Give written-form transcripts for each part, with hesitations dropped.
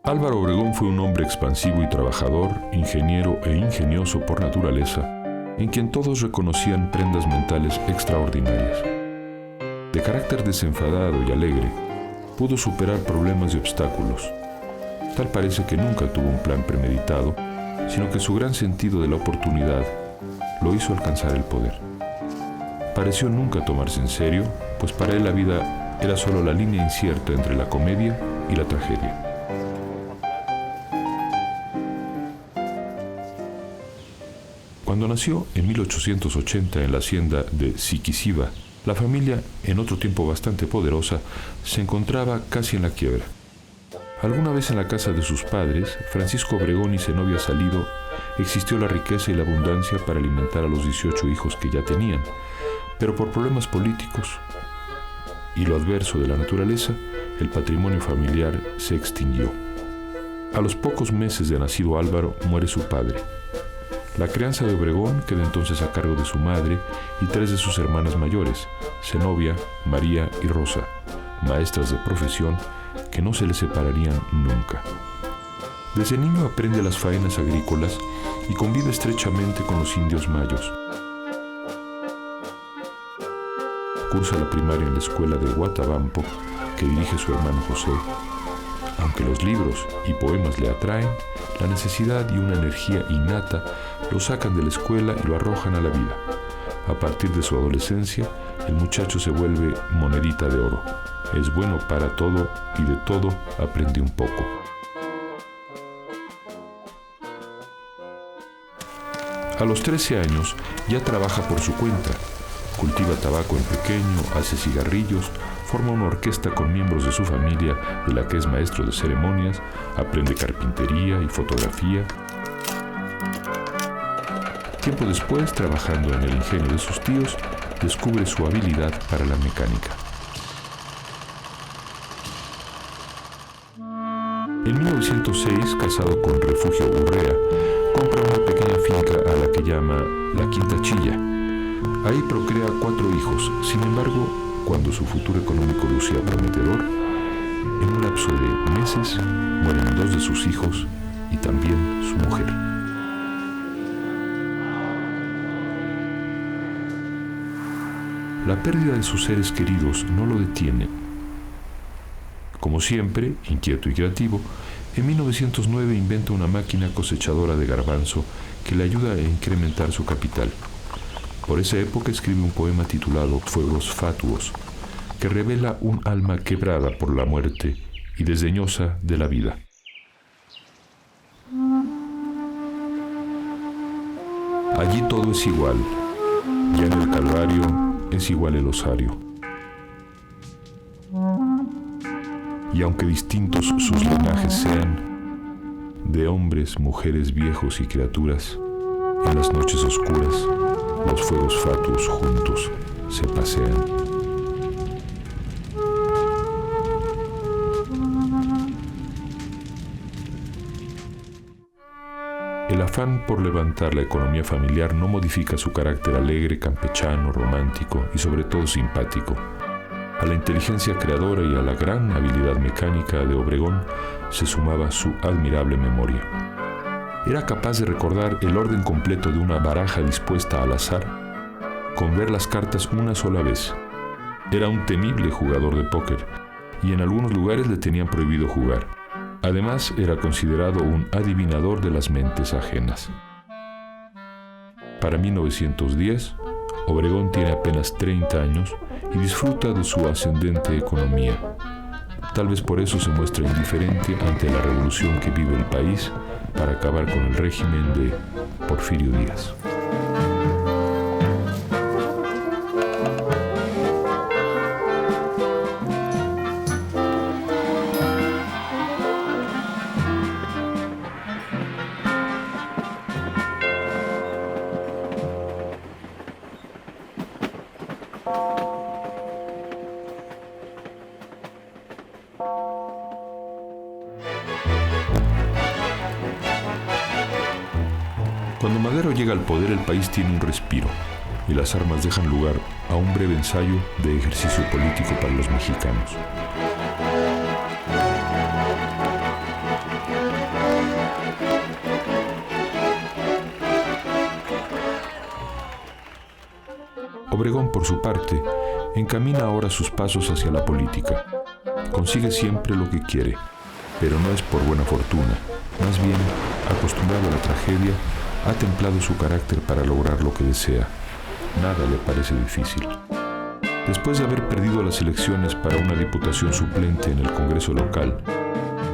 Álvaro Obregón fue un hombre expansivo y trabajador, ingeniero e ingenioso por naturaleza, en quien todos reconocían prendas mentales extraordinarias. De carácter desenfadado y alegre, pudo superar problemas y obstáculos. Tal parece que nunca tuvo un plan premeditado, sino que su gran sentido de la oportunidad lo hizo alcanzar el poder. Pareció nunca tomarse en serio, pues para él la vida era solo la línea incierta entre la comedia y la tragedia. Cuando nació en 1880 en la hacienda de Siquisiba, la familia, en otro tiempo bastante poderosa, se encontraba casi en la quiebra. Alguna vez en la casa de sus padres, Francisco Obregón y Zenobia Salido, existió la riqueza y la abundancia para alimentar a los 18 hijos que ya tenían, pero por problemas políticos y lo adverso de la naturaleza, el patrimonio familiar se extinguió. A los pocos meses de nacido Álvaro, muere su padre. La crianza de Obregón queda entonces a cargo de su madre y 3 de sus hermanas mayores, Zenobia, María y Rosa, maestras de profesión que no se le separarían nunca. Desde niño aprende las faenas agrícolas y convive estrechamente con los indios mayos. Cursa la primaria en la escuela de Guatabampo, que dirige su hermano José. Aunque los libros y poemas le atraen, la necesidad y una energía innata lo sacan de la escuela y lo arrojan a la vida. A partir de su adolescencia, el muchacho se vuelve monedita de oro. Es bueno para todo y de todo aprende un poco. A los 13 años ya trabaja por su cuenta. Cultiva tabaco en pequeño, hace cigarrillos, forma una orquesta con miembros de su familia, de la que es maestro de ceremonias, aprende carpintería y fotografía. Tiempo después, trabajando en el ingenio de sus tíos, descubre su habilidad para la mecánica. En 1906, casado con Refugio Urrea, compra una pequeña finca a la que llama La Quinta Chilla. Ahí procrea 4 hijos. Sin embargo, cuando su futuro económico lucía prometedor, en un lapso de meses mueren 2 de sus hijos y también su mujer. La pérdida de sus seres queridos no lo detiene. Como siempre, inquieto y creativo, en 1909 inventa una máquina cosechadora de garbanzo que le ayuda a incrementar su capital. Por esa época escribe un poema titulado Fuegos Fatuos, que revela un alma quebrada por la muerte y desdeñosa de la vida. Allí todo es igual, ya en el Calvario es igual el osario. Y aunque distintos sus linajes sean, de hombres, mujeres, viejos y criaturas, en las noches oscuras, los fuegos fatuos juntos se pasean. El afán por levantar la economía familiar no modifica su carácter alegre, campechano, romántico y sobre todo simpático. A la inteligencia creadora y a la gran habilidad mecánica de Obregón se sumaba su admirable memoria. Era capaz de recordar el orden completo de una baraja dispuesta al azar con ver las cartas una sola vez. Era un temible jugador de póker y en algunos lugares le tenían prohibido jugar. Además, era considerado un adivinador de las mentes ajenas. Para 1910, Obregón tiene apenas 30 años y disfruta de su ascendente economía. Tal vez por eso se muestra indiferente ante la revolución que vive el país para acabar con el régimen de Porfirio Díaz. Cuando Madero llega al poder, el país tiene un respiro y las armas dejan lugar a un breve ensayo de ejercicio político para los mexicanos. Obregón, por su parte, encamina ahora sus pasos hacia la política. Consigue siempre lo que quiere, pero no es por buena fortuna. Más bien, acostumbrado a la tragedia, ha templado su carácter para lograr lo que desea. Nada le parece difícil. Después de haber perdido las elecciones para una diputación suplente en el Congreso local,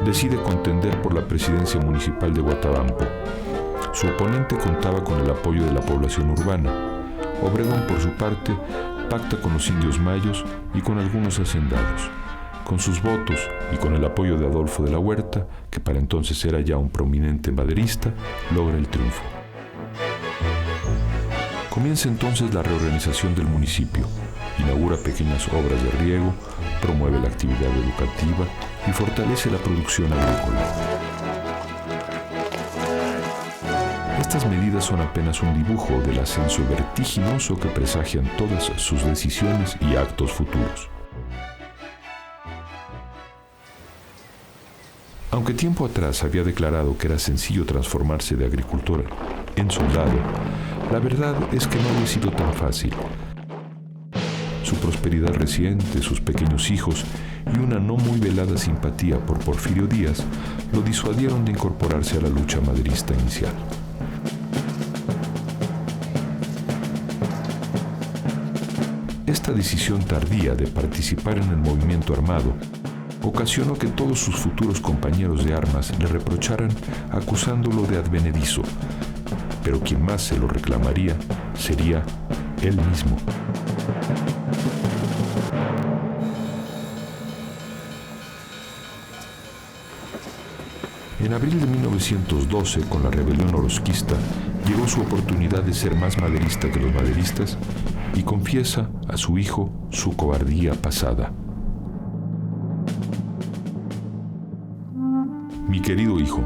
decide contender por la presidencia municipal de Huatabampo. Su oponente contaba con el apoyo de la población urbana. Obregón, por su parte, pacta con los indios mayos y con algunos hacendados. Con sus votos y con el apoyo de Adolfo de la Huerta, que para entonces era ya un prominente maderista, logra el triunfo. Comienza entonces la reorganización del municipio, inaugura pequeñas obras de riego, promueve la actividad educativa y fortalece la producción agrícola. Estas medidas son apenas un dibujo del ascenso vertiginoso que presagian todas sus decisiones y actos futuros. Aunque tiempo atrás había declarado que era sencillo transformarse de agricultor en soldado, la verdad es que no había sido tan fácil. Su prosperidad reciente, sus pequeños hijos y una no muy velada simpatía por Porfirio Díaz lo disuadieron de incorporarse a la lucha maderista inicial. Esta decisión tardía de participar en el movimiento armado ocasionó que todos sus futuros compañeros de armas le reprocharan acusándolo de advenedizo, pero quien más se lo reclamaría sería él mismo. En abril de 1912, con la rebelión orozquista, llegó su oportunidad de ser más maderista que los maderistas y confiesa a su hijo su cobardía pasada. Mi querido hijo,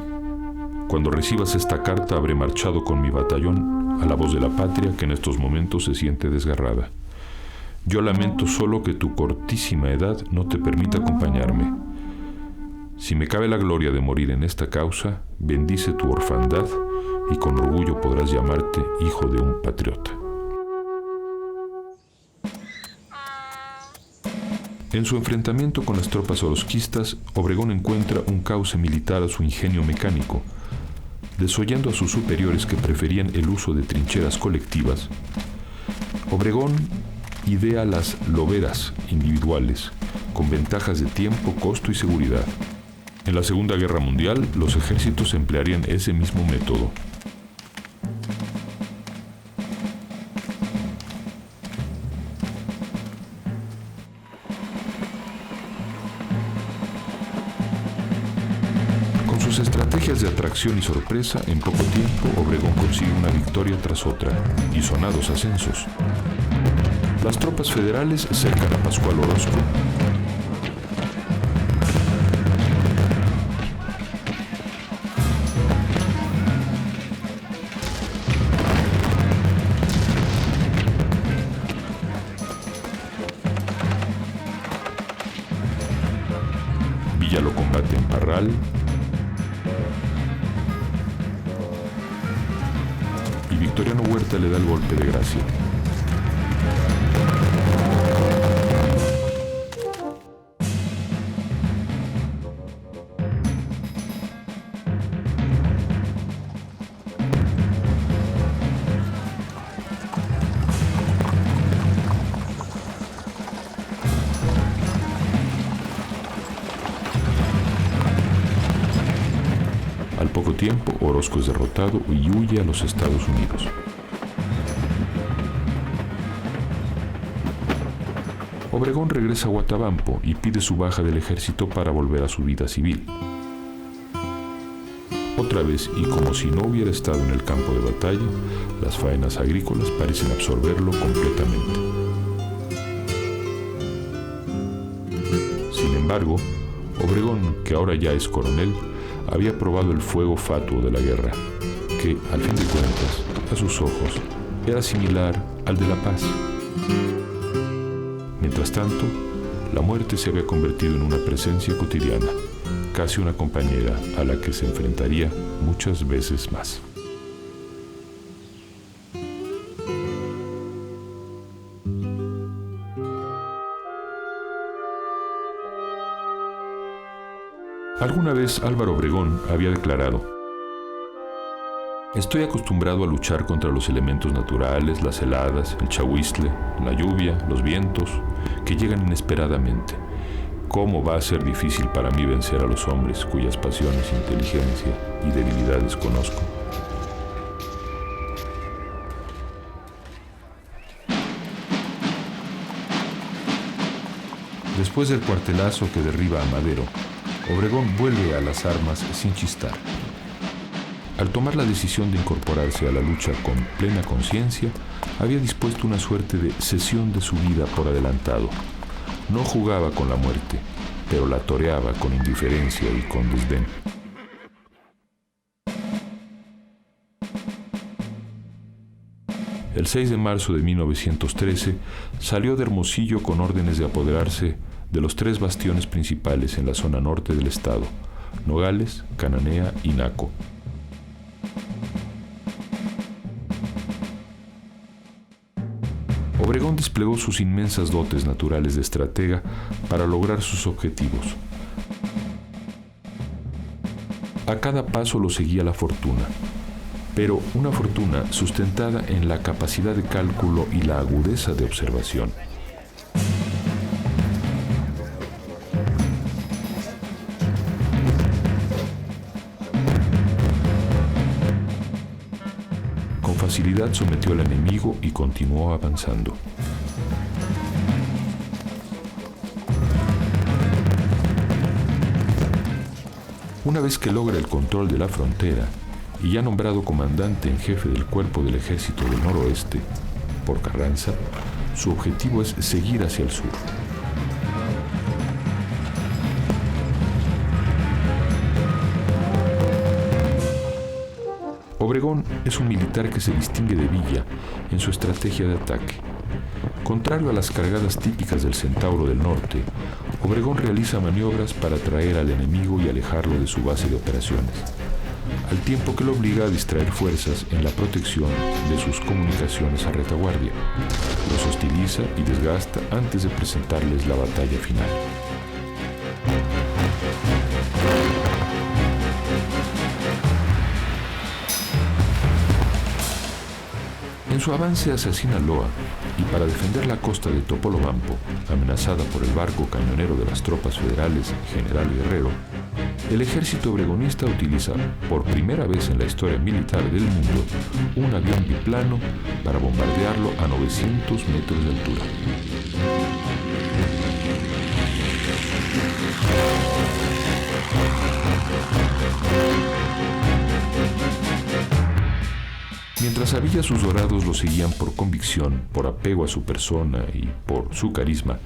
cuando recibas esta carta habré marchado con mi batallón a la voz de la patria que en estos momentos se siente desgarrada. Yo lamento solo que tu cortísima edad no te permita acompañarme. Si me cabe la gloria de morir en esta causa, bendice tu orfandad y con orgullo podrás llamarte hijo de un patriota. En su enfrentamiento con las tropas orozquistas, Obregón encuentra un cauce militar a su ingenio mecánico. Desoyendo a sus superiores que preferían el uso de trincheras colectivas, Obregón idea las loberas individuales, con ventajas de tiempo, costo y seguridad. En la Segunda Guerra Mundial, los ejércitos emplearían ese mismo método. Con sus estrategias de atracción y sorpresa, en poco tiempo Obregón consigue una victoria tras otra y sonados ascensos. Las tropas federales cercan a Pascual Orozco. Villa lo combate en Parral y Victoriano Huerta le da el golpe de gracia. Al poco tiempo, Orozco es derrotado y huye a los Estados Unidos. Obregón regresa a Huatabampo y pide su baja del ejército para volver a su vida civil. Otra vez, y como si no hubiera estado en el campo de batalla, las faenas agrícolas parecen absorberlo completamente. Sin embargo, Obregón, que ahora ya es coronel, había probado el fuego fatuo de la guerra, que, al fin de cuentas, a sus ojos, era similar al de la paz. Mientras tanto, la muerte se había convertido en una presencia cotidiana, casi una compañera a la que se enfrentaría muchas veces más. Alguna vez Álvaro Obregón había declarado: estoy acostumbrado a luchar contra los elementos naturales, las heladas, el chahuiztle, la lluvia, los vientos, que llegan inesperadamente. ¿Cómo va a ser difícil para mí vencer a los hombres cuyas pasiones, inteligencia y debilidades conozco? Después del cuartelazo que derriba a Madero, Obregón vuelve a las armas sin chistar. Al tomar la decisión de incorporarse a la lucha con plena conciencia, había dispuesto una suerte de cesión de su vida por adelantado. No jugaba con la muerte, pero la toreaba con indiferencia y con desdén. El 6 de marzo de 1913 salió de Hermosillo con órdenes de apoderarse de los 3 bastiones principales en la zona norte del estado: Nogales, Cananea y Naco. Obregón desplegó sus inmensas dotes naturales de estratega para lograr sus objetivos. A cada paso lo seguía la fortuna, pero una fortuna sustentada en la capacidad de cálculo y la agudeza de observación. Con facilidad sometió al enemigo y continuó avanzando. Una vez que logra el control de la frontera y ya nombrado comandante en jefe del cuerpo del Ejército del Noroeste por Carranza, su objetivo es seguir hacia el sur. Obregón es un militar que se distingue de Villa en su estrategia de ataque. Contrario a las cargadas típicas del Centauro del Norte, Obregón realiza maniobras para atraer al enemigo y alejarlo de su base de operaciones, al tiempo que lo obliga a distraer fuerzas en la protección de sus comunicaciones a retaguardia. Los hostiliza y desgasta antes de presentarles la batalla final. En su avance hacia Sinaloa y para defender la costa de Topolobampo, amenazada por el barco camionero de las tropas federales General Guerrero, el ejército obregonista utiliza por primera vez en la historia militar del mundo un avión biplano para bombardearlo a 900 metros de altura. Mientras a Villa sus dorados lo seguían por convicción, por apego a su persona y por su carisma,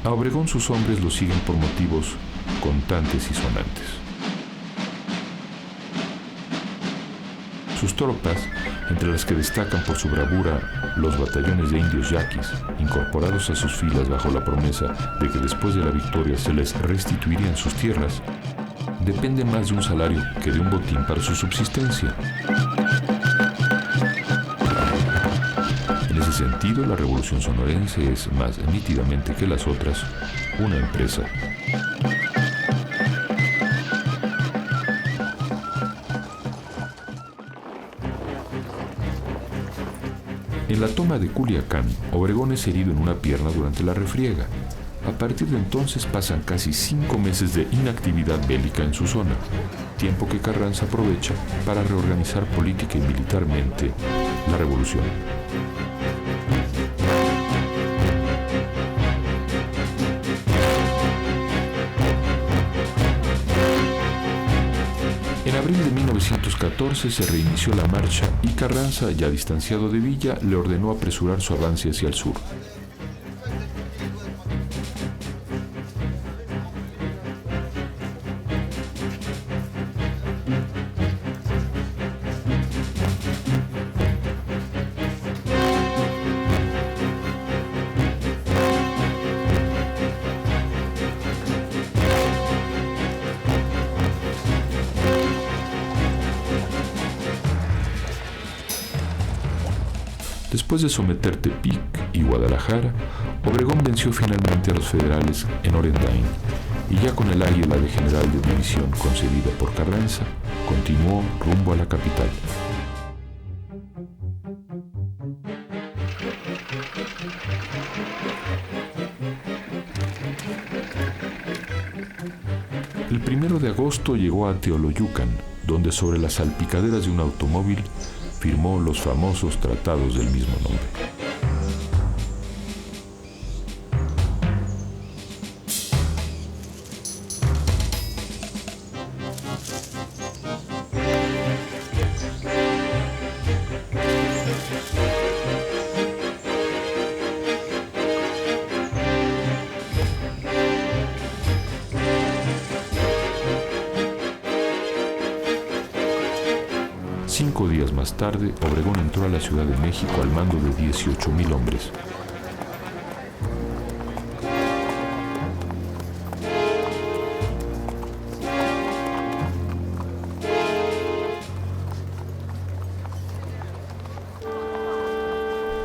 a Obregón sus hombres lo siguen por motivos contantes y sonantes. Sus tropas, entre las que destacan por su bravura los batallones de indios yaquis, incorporados a sus filas bajo la promesa de que después de la victoria se les restituirían sus tierras, dependen más de un salario que de un botín para su subsistencia. En ese sentido, la Revolución Sonorense es, más nítidamente que las otras, una empresa. En la toma de Culiacán, Obregón es herido en una pierna durante la refriega. A partir de entonces pasan casi 5 meses de inactividad bélica en su zona, tiempo que Carranza aprovecha para reorganizar política y militarmente la revolución. En abril de 1914 se reinició la marcha y Carranza, ya distanciado de Villa, le ordenó apresurar su avance hacia el sur. Después de someter Tepic y Guadalajara, Obregón venció finalmente a los federales en Orendain y ya con el águila de general de división concedida por Carranza, continuó rumbo a la capital. El 1 de agosto llegó a Teoloyucan, donde sobre las salpicaderas de un automóvil firmó los famosos tratados del mismo nombre. Cinco días más tarde, Obregón entró a la Ciudad de México al mando de 18,000 hombres.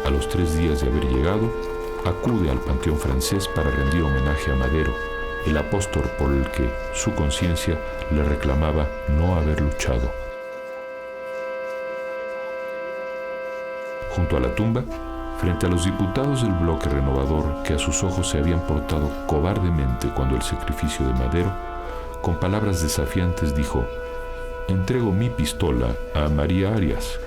A los 3 días de haber llegado, acude al Panteón Francés para rendir homenaje a Madero, el apóstol por el que su conciencia le reclamaba no haber luchado. Junto a la tumba, frente a los diputados del bloque renovador que a sus ojos se habían portado cobardemente cuando el sacrificio de Madero, con palabras desafiantes dijo: «Entrego mi pistola a María Arias,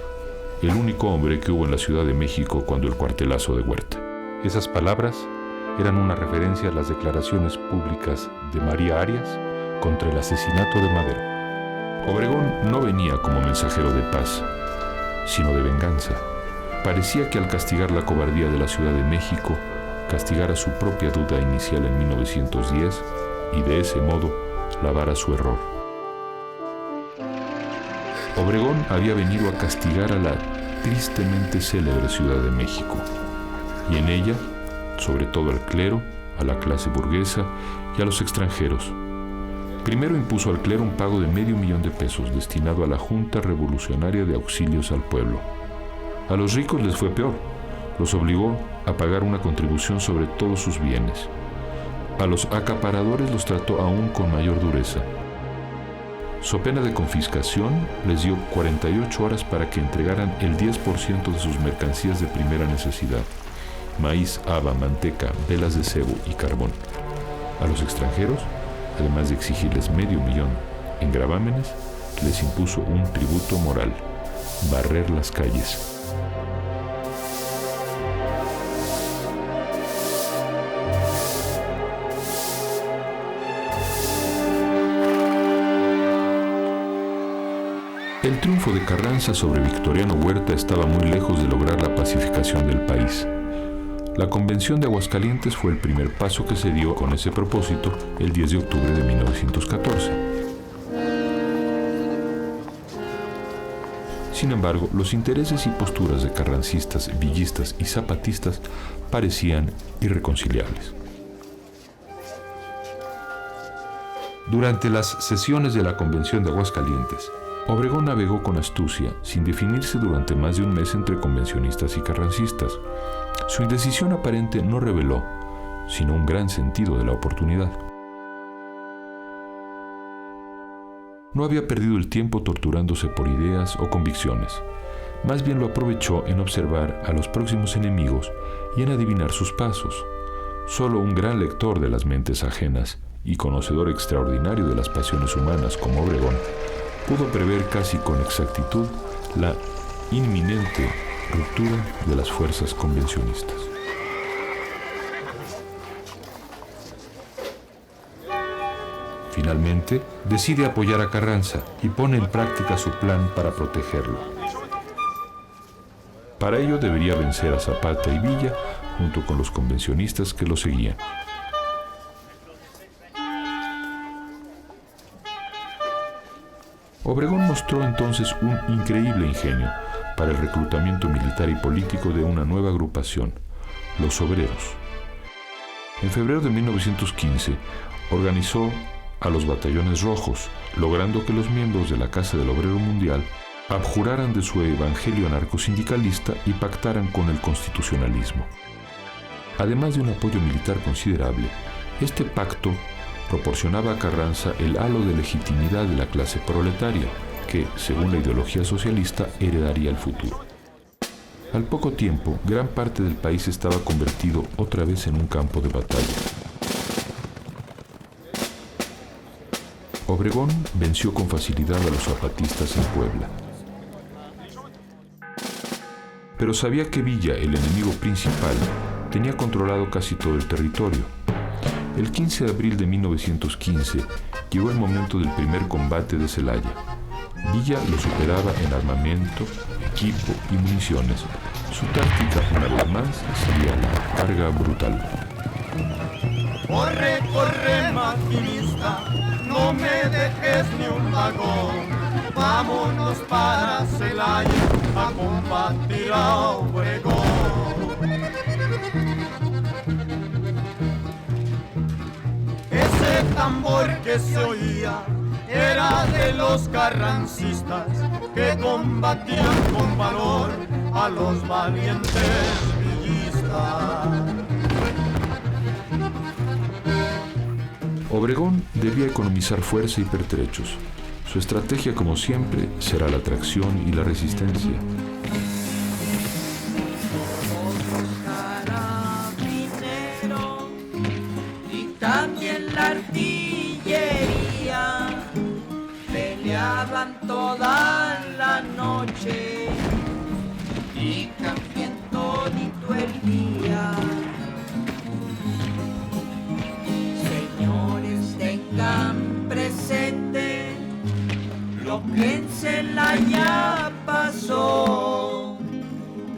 el único hombre que hubo en la Ciudad de México cuando el cuartelazo de Huerta». Esas palabras eran una referencia a las declaraciones públicas de María Arias contra el asesinato de Madero. Obregón no venía como mensajero de paz, sino de venganza. Parecía que al castigar la cobardía de la Ciudad de México, castigara su propia duda inicial en 1910 y de ese modo lavara su error. Obregón había venido a castigar a la tristemente célebre Ciudad de México, y en ella, sobre todo al clero, a la clase burguesa y a los extranjeros. Primero impuso al clero un pago de $500,000 destinado a la Junta Revolucionaria de Auxilios al Pueblo. A los ricos les fue peor, los obligó a pagar una contribución sobre todos sus bienes. A los acaparadores los trató aún con mayor dureza. So pena de confiscación, les dio 48 horas para que entregaran el 10% de sus mercancías de primera necesidad: maíz, haba, manteca, velas de cebo y carbón. A los extranjeros, además de exigirles $500,000 en gravámenes, les impuso un tributo moral: barrer las calles. El triunfo de Carranza sobre Victoriano Huerta estaba muy lejos de lograr la pacificación del país. La Convención de Aguascalientes fue el primer paso que se dio con ese propósito el 10 de octubre de 1914. Sin embargo, los intereses y posturas de carrancistas, villistas y zapatistas parecían irreconciliables. Durante las sesiones de la Convención de Aguascalientes, Obregón navegó con astucia, sin definirse durante más de un mes entre convencionistas y carrancistas. Su indecisión aparente no reveló, sino un gran sentido de la oportunidad. No había perdido el tiempo torturándose por ideas o convicciones. Más bien lo aprovechó en observar a los próximos enemigos y en adivinar sus pasos. Solo un gran lector de las mentes ajenas y conocedor extraordinario de las pasiones humanas como Obregón pudo prever casi con exactitud la inminente ruptura de las fuerzas convencionistas. Finalmente, decide apoyar a Carranza y pone en práctica su plan para protegerlo. Para ello debería vencer a Zapata y Villa junto con los convencionistas que lo seguían. Obregón mostró entonces un increíble ingenio para el reclutamiento militar y político de una nueva agrupación, los obreros. En febrero de 1915 organizó a los batallones rojos, logrando que los miembros de la Casa del Obrero Mundial abjuraran de su evangelio anarcosindicalista y pactaran con el constitucionalismo. Además de un apoyo militar considerable, este pacto proporcionaba a Carranza el halo de legitimidad de la clase proletaria, que, según la ideología socialista, heredaría el futuro. Al poco tiempo, gran parte del país estaba convertido otra vez en un campo de batalla. Obregón venció con facilidad a los zapatistas en Puebla. Pero sabía que Villa, el enemigo principal, tenía controlado casi todo el territorio. El 15 de abril de 1915 llegó el momento del primer combate de Celaya. Villa lo superaba en armamento, equipo y municiones. Su táctica, una vez más, sería la carga brutal. Corre, corre, maquinista, no me dejes ni un vagón. Vámonos para Celaya a combatir a Obregón. Ese tambor que se oía era de los carrancistas que combatían con valor a los valientes villistas. Obregón debía economizar fuerza y pertrechos. Su estrategia, como siempre, será la tracción y la resistencia. Y también la artillería peleaban toda la noche y también todito el día. Señores, tengan presente lo que en Celaya pasó,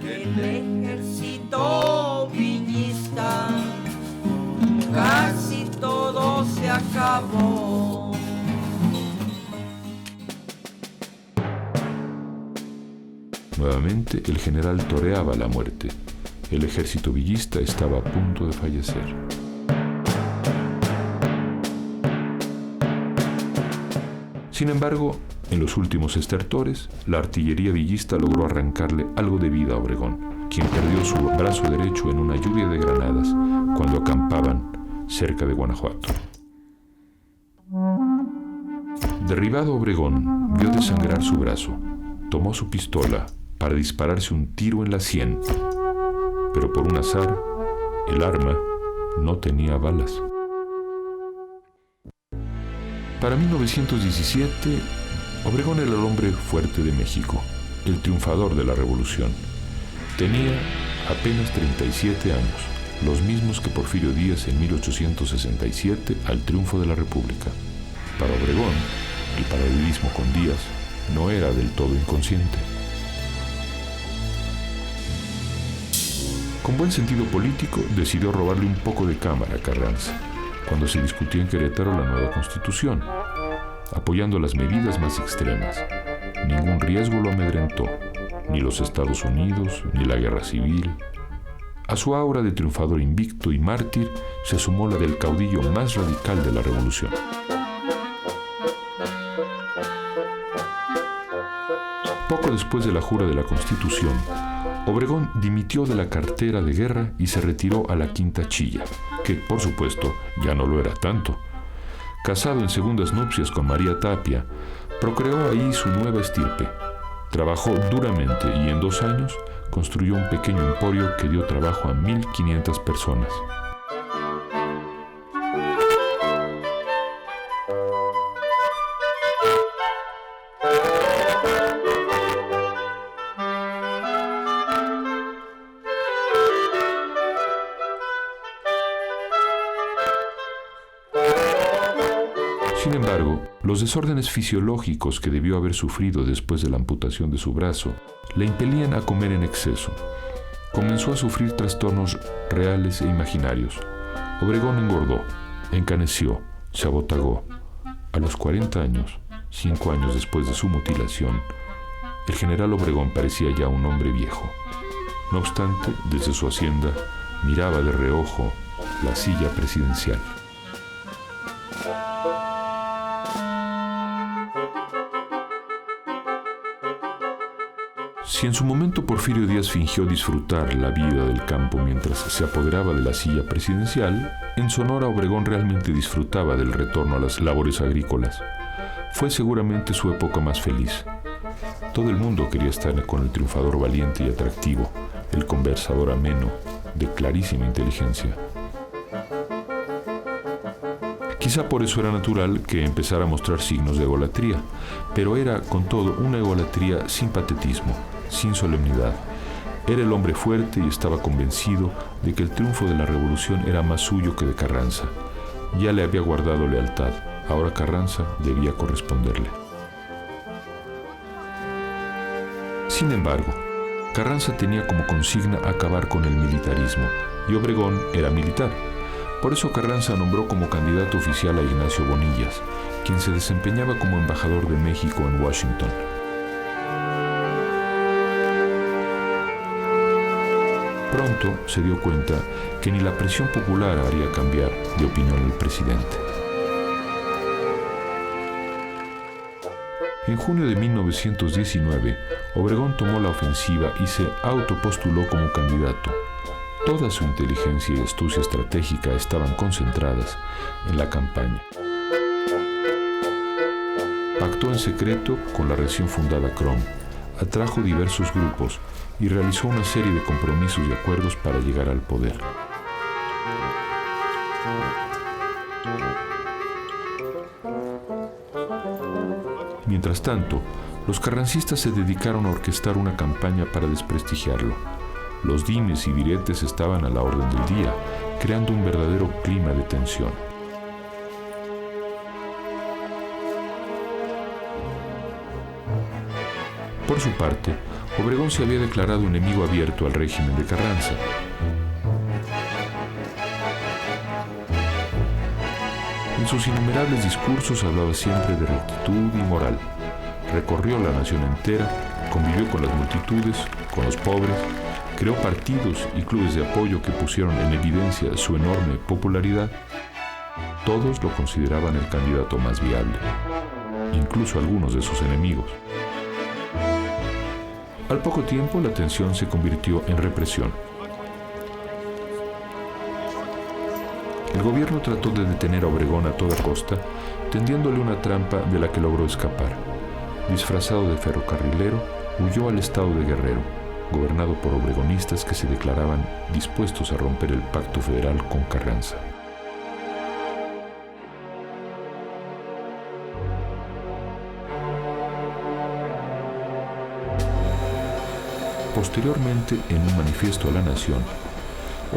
que el ejército villista casi todo se acabó. Nuevamente, el general toreaba la muerte. El ejército villista estaba a punto de fallecer. Sin embargo, en los últimos estertores, la artillería villista logró arrancarle algo de vida a Obregón, quien perdió su brazo derecho en una lluvia de granadas cuando acampaban cerca de Guanajuato. Derribado Obregón, vio desangrar su brazo, tomó su pistola para dispararse un tiro en la sien, pero por un azar, el arma no tenía balas. Para 1917, Obregón era el hombre fuerte de México, el triunfador de la revolución. Tenía apenas 37 años, los mismos que Porfirio Díaz en 1867 al triunfo de la República. Para Obregón, el paralelismo con Díaz no era del todo inconsciente. Con buen sentido político, decidió robarle un poco de cámara a Carranza cuando se discutía en Querétaro la nueva Constitución, apoyando las medidas más extremas. Ningún riesgo lo amedrentó, ni los Estados Unidos, ni la guerra civil. A su aura de triunfador invicto y mártir se sumó la del caudillo más radical de la revolución. Poco después de la jura de la Constitución, Obregón dimitió de la cartera de guerra y se retiró a la Quinta Chilla, que, por supuesto, ya no lo era tanto. Casado en segundas nupcias con María Tapia, procreó ahí su nueva estirpe. Trabajó duramente y en 2 años construyó un pequeño emporio que dio trabajo a 1,500 personas. Sin embargo, los desórdenes fisiológicos que debió haber sufrido después de la amputación de su brazo le impelían a comer en exceso. Comenzó a sufrir trastornos reales e imaginarios. Obregón engordó, encaneció, se abotagó. A los 40 años, 5 años después de su mutilación, el general Obregón parecía ya un hombre viejo. No obstante, desde su hacienda, miraba de reojo la silla presidencial. Si en su momento Porfirio Díaz fingió disfrutar la vida del campo mientras se apoderaba de la silla presidencial, en Sonora Obregón realmente disfrutaba del retorno a las labores agrícolas. Fue seguramente su época más feliz. Todo el mundo quería estar con el triunfador valiente y atractivo, el conversador ameno, de clarísima inteligencia. Quizá por eso era natural que empezara a mostrar signos de egolatría, pero era, con todo, una egolatría sin patetismo, sin solemnidad. Era el hombre fuerte y estaba convencido de que el triunfo de la revolución era más suyo que de Carranza. Ya le había guardado lealtad, ahora Carranza debía corresponderle. Sin embargo, Carranza tenía como consigna acabar con el militarismo, y Obregón era militar. Por eso Carranza nombró como candidato oficial a Ignacio Bonillas, quien se desempeñaba como embajador de México en Washington. Pronto se dio cuenta que ni la presión popular haría cambiar de opinión al presidente. En junio de 1919, Obregón tomó la ofensiva y se autopostuló como candidato. Toda su inteligencia y astucia estratégica estaban concentradas en la campaña. Pactó en secreto con la recién fundada CROM, atrajo diversos grupos y realizó una serie de compromisos y acuerdos para llegar al poder. Mientras tanto, los carrancistas se dedicaron a orquestar una campaña para desprestigiarlo. Los dimes y diretes estaban a la orden del día, creando un verdadero clima de tensión. Por su parte, Obregón se había declarado enemigo abierto al régimen de Carranza. En sus innumerables discursos hablaba siempre de rectitud y moral. Recorrió la nación entera, convivió con las multitudes, con los pobres, creó partidos y clubes de apoyo que pusieron en evidencia su enorme popularidad. Todos lo consideraban el candidato más viable, incluso algunos de sus enemigos. Al poco tiempo, la tensión se convirtió en represión. El gobierno trató de detener a Obregón a toda costa, tendiéndole una trampa de la que logró escapar. Disfrazado de ferrocarrilero, huyó al estado de Guerrero, gobernado por obregonistas que se declaraban dispuestos a romper el pacto federal con Carranza. Posteriormente, en un manifiesto a la nación,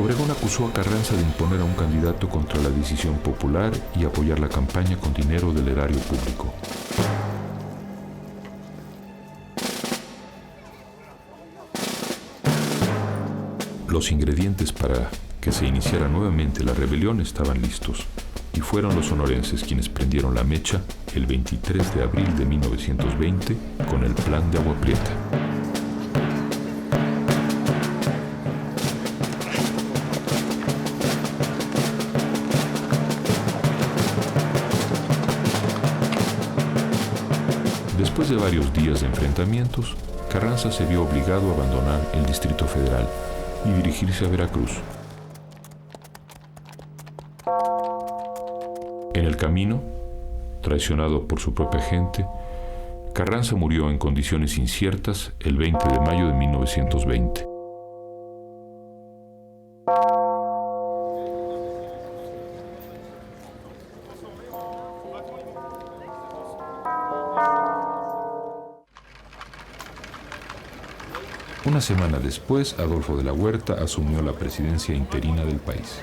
Obregón acusó a Carranza de imponer a un candidato contra la decisión popular y apoyar la campaña con dinero del erario público. Los ingredientes para que se iniciara nuevamente la rebelión estaban listos, y fueron los sonorenses quienes prendieron la mecha el 23 de abril de 1920 con el Plan de Agua Prieta. Después de varios días de enfrentamientos, Carranza se vio obligado a abandonar el Distrito Federal y dirigirse a Veracruz. En el camino, traicionado por su propia gente, Carranza murió en condiciones inciertas el 20 de mayo de 1920. Una semana después, Adolfo de la Huerta asumió la presidencia interina del país.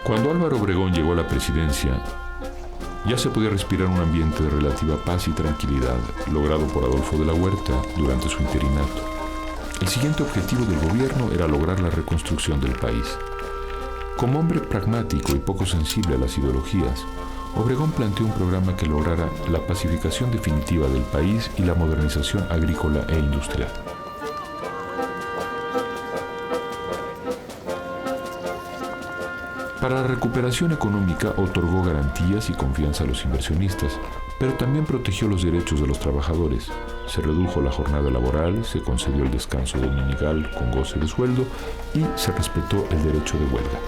Cuando Álvaro Obregón llegó a la presidencia, ya se podía respirar un ambiente de relativa paz y tranquilidad, logrado por Adolfo de la Huerta durante su interinato. El siguiente objetivo del gobierno era lograr la reconstrucción del país. Como hombre pragmático y poco sensible a las ideologías, Obregón planteó un programa que lograra la pacificación definitiva del país y la modernización agrícola e industrial. Para la recuperación económica otorgó garantías y confianza a los inversionistas, pero también protegió los derechos de los trabajadores. Se redujo la jornada laboral, se concedió el descanso dominical con goce de sueldo y se respetó el derecho de huelga.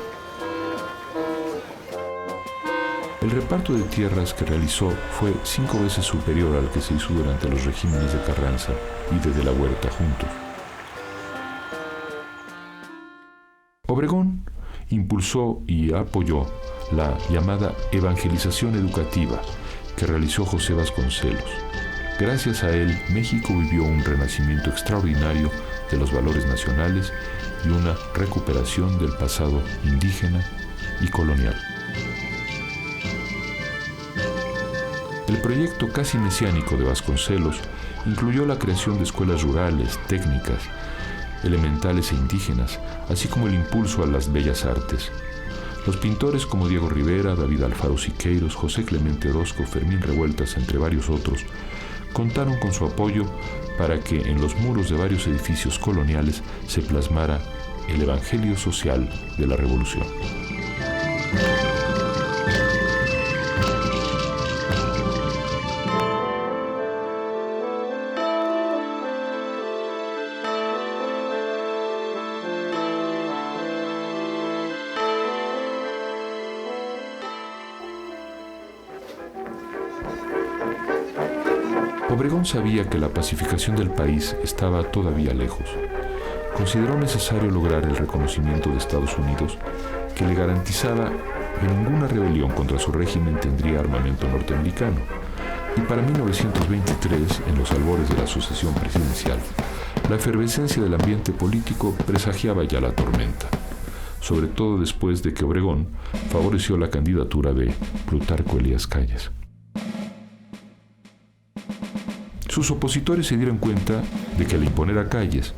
El reparto de tierras que realizó fue 5 veces superior al que se hizo durante los regímenes de Carranza y de la Huerta juntos. Obregón impulsó y apoyó la llamada evangelización educativa que realizó José Vasconcelos. Gracias a él, México vivió un renacimiento extraordinario de los valores nacionales y una recuperación del pasado indígena y colonial. El proyecto casi mesiánico de Vasconcelos incluyó la creación de escuelas rurales, técnicas, elementales e indígenas, así como el impulso a las bellas artes. Los pintores como Diego Rivera, David Alfaro Siqueiros, José Clemente Orozco, Fermín Revueltas, entre varios otros, contaron con su apoyo para que en los muros de varios edificios coloniales se plasmara el evangelio social de la Revolución. Obregón sabía que la pacificación del país estaba todavía lejos. Consideró necesario lograr el reconocimiento de Estados Unidos, que le garantizaba que ninguna rebelión contra su régimen tendría armamento norteamericano. Y para 1923, en los albores de la sucesión presidencial, la efervescencia del ambiente político presagiaba ya la tormenta, sobre todo después de que Obregón favoreció la candidatura de Plutarco Elías Calles. Sus opositores se dieron cuenta de que al imponer a Calles,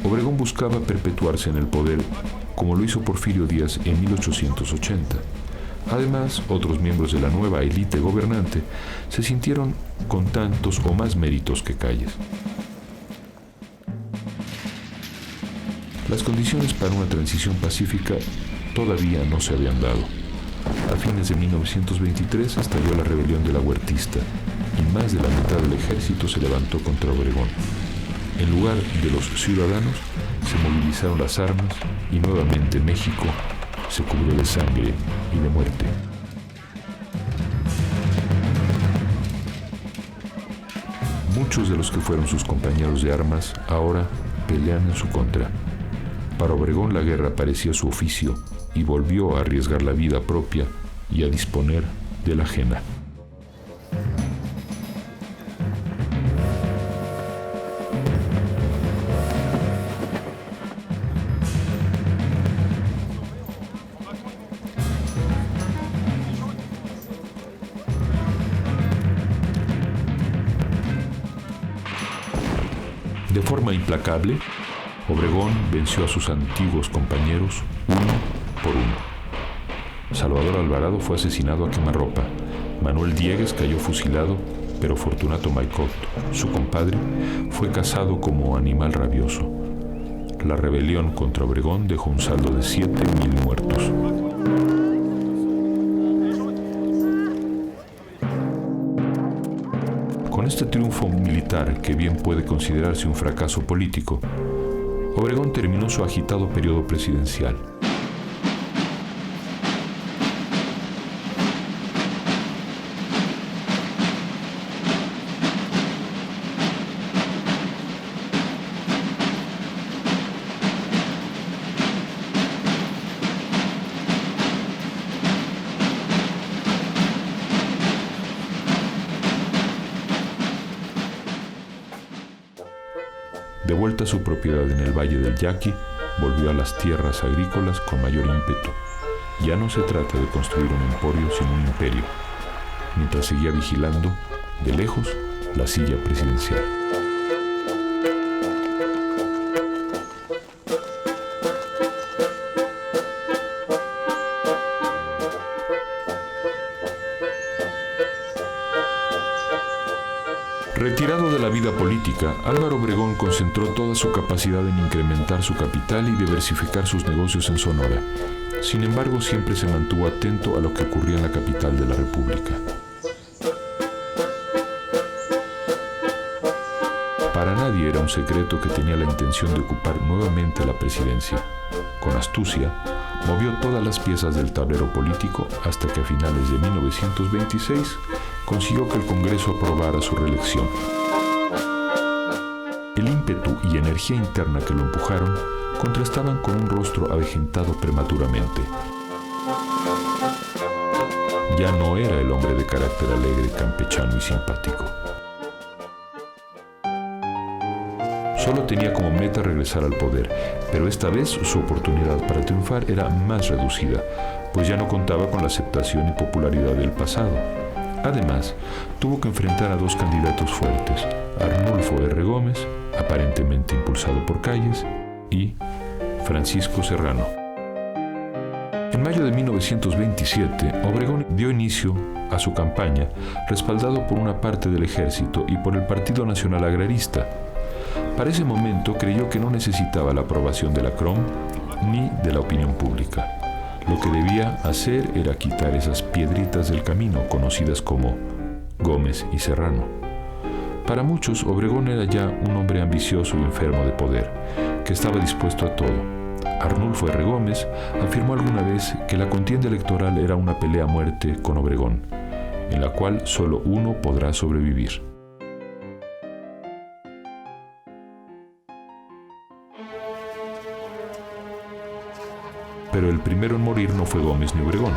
Obregón buscaba perpetuarse en el poder como lo hizo Porfirio Díaz en 1880. Además, otros miembros de la nueva élite gobernante se sintieron con tantos o más méritos que Calles. Las condiciones para una transición pacífica todavía no se habían dado. A fines de 1923 estalló la rebelión de la Huertista y más de la mitad del ejército se levantó contra Obregón. En lugar de los ciudadanos, se movilizaron las armas y nuevamente México se cubrió de sangre y de muerte. Muchos de los que fueron sus compañeros de armas ahora pelean en su contra. Para Obregón la guerra parecía su oficio y volvió a arriesgar la vida propia y a disponer de la ajena. De forma implacable, Obregón venció a sus antiguos compañeros uno por uno. Salvador Alvarado fue asesinado a quemarropa. Manuel Diegues cayó fusilado, pero Fortunato Maicot, su compadre, fue cazado como animal rabioso. La rebelión contra Obregón dejó un saldo de 7,000 muertos. Con este triunfo militar, que bien puede considerarse un fracaso político, Obregón terminó su agitado periodo presidencial. De vuelta a su propiedad en el Valle del Yaqui, volvió a las tierras agrícolas con mayor ímpetu. Ya no se trata de construir un emporio, sino un imperio, mientras seguía vigilando, de lejos, la silla presidencial. la vida política, Álvaro Obregón concentró toda su capacidad en incrementar su capital y diversificar sus negocios en Sonora. Sin embargo, siempre se mantuvo atento a lo que ocurría en la capital de la República. Para nadie era un secreto que tenía la intención de ocupar nuevamente la presidencia. Con astucia, movió todas las piezas del tablero político hasta que a finales de 1926 consiguió que el Congreso aprobara su reelección. El ímpetu y energía interna que lo empujaron contrastaban con un rostro avejentado prematuramente. Ya no era el hombre de carácter alegre, campechano y simpático. Solo tenía como meta regresar al poder, pero esta vez su oportunidad para triunfar era más reducida, pues ya no contaba con la aceptación y popularidad del pasado. Además, tuvo que enfrentar a dos candidatos fuertes, Arnulfo R. Gómez, aparentemente impulsado por Calles, y Francisco Serrano. En mayo de 1927, Obregón dio inicio a su campaña, respaldado por una parte del ejército y por el Partido Nacional Agrarista. Para ese momento creyó que no necesitaba la aprobación de la CROM ni de la opinión pública. Lo que debía hacer era quitar esas piedritas del camino conocidas como Gómez y Serrano. Para muchos, Obregón era ya un hombre ambicioso y enfermo de poder, que estaba dispuesto a todo. Arnulfo R. Gómez afirmó alguna vez que la contienda electoral era una pelea a muerte con Obregón, en la cual solo uno podrá sobrevivir. Pero el primero en morir no fue Gómez ni Obregón,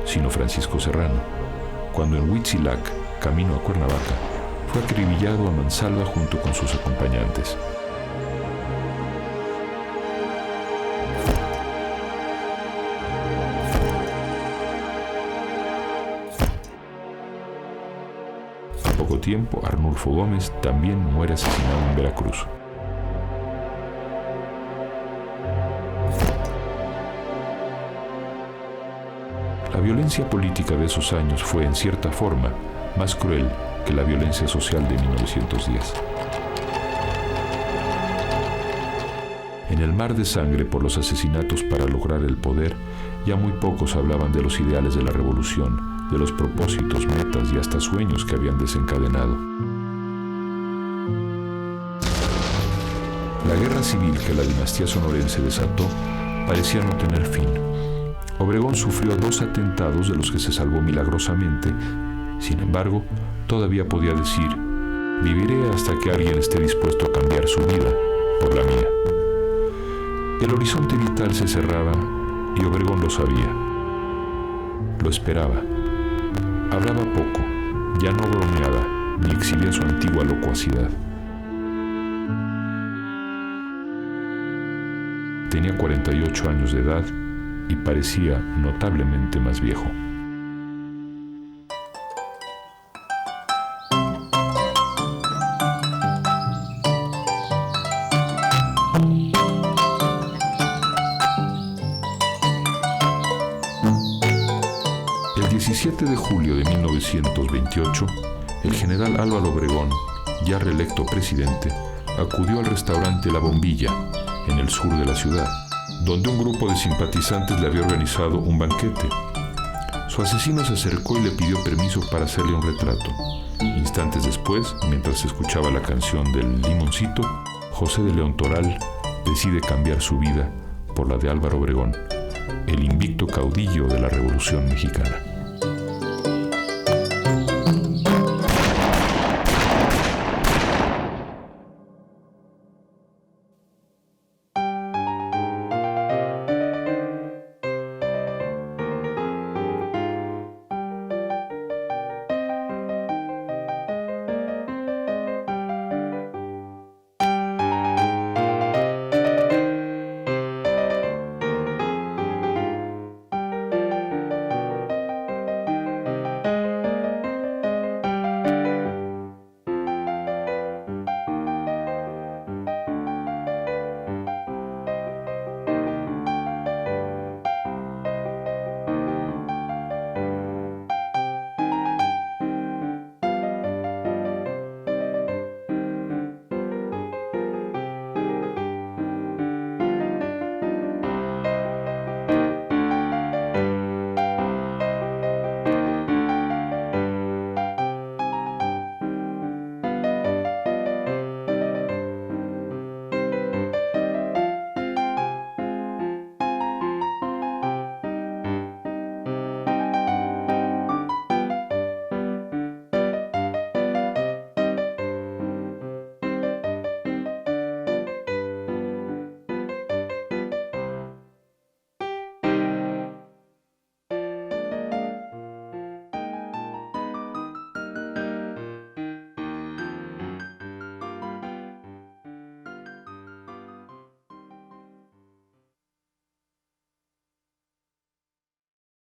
sino Francisco Serrano, cuando en Huitzilac, camino a Cuernavaca, fue acribillado a mansalva junto con sus acompañantes. Al poco tiempo, Arnulfo Gómez también muere asesinado en Veracruz. La violencia política de esos años fue, en cierta forma, más cruel que la violencia social de 1910. En el mar de sangre por los asesinatos para lograr el poder, ya muy pocos hablaban de los ideales de la revolución, de los propósitos, metas y hasta sueños que habían desencadenado. La guerra civil que la dinastía sonorense desató parecía no tener fin. Obregón sufrió 2 atentados de los que se salvó milagrosamente. Sin embargo, todavía podía decir: viviré hasta que alguien esté dispuesto a cambiar su vida por la mía. El horizonte vital se cerraba y Obregón lo sabía. Lo esperaba. Hablaba poco, ya no bromeaba ni exhibía su antigua locuacidad. Tenía 48 años de edad y parecía notablemente más viejo. El 17 de julio de 1928, el general Álvaro Obregón, ya reelecto presidente, acudió al restaurante La Bombilla, en el sur de la ciudad, donde un grupo de simpatizantes le había organizado un banquete. Su asesino se acercó y le pidió permiso para hacerle un retrato. Instantes después, mientras escuchaba la canción del Limoncito, José de León Toral decide cambiar su vida por la de Álvaro Obregón, el invicto caudillo de la Revolución Mexicana.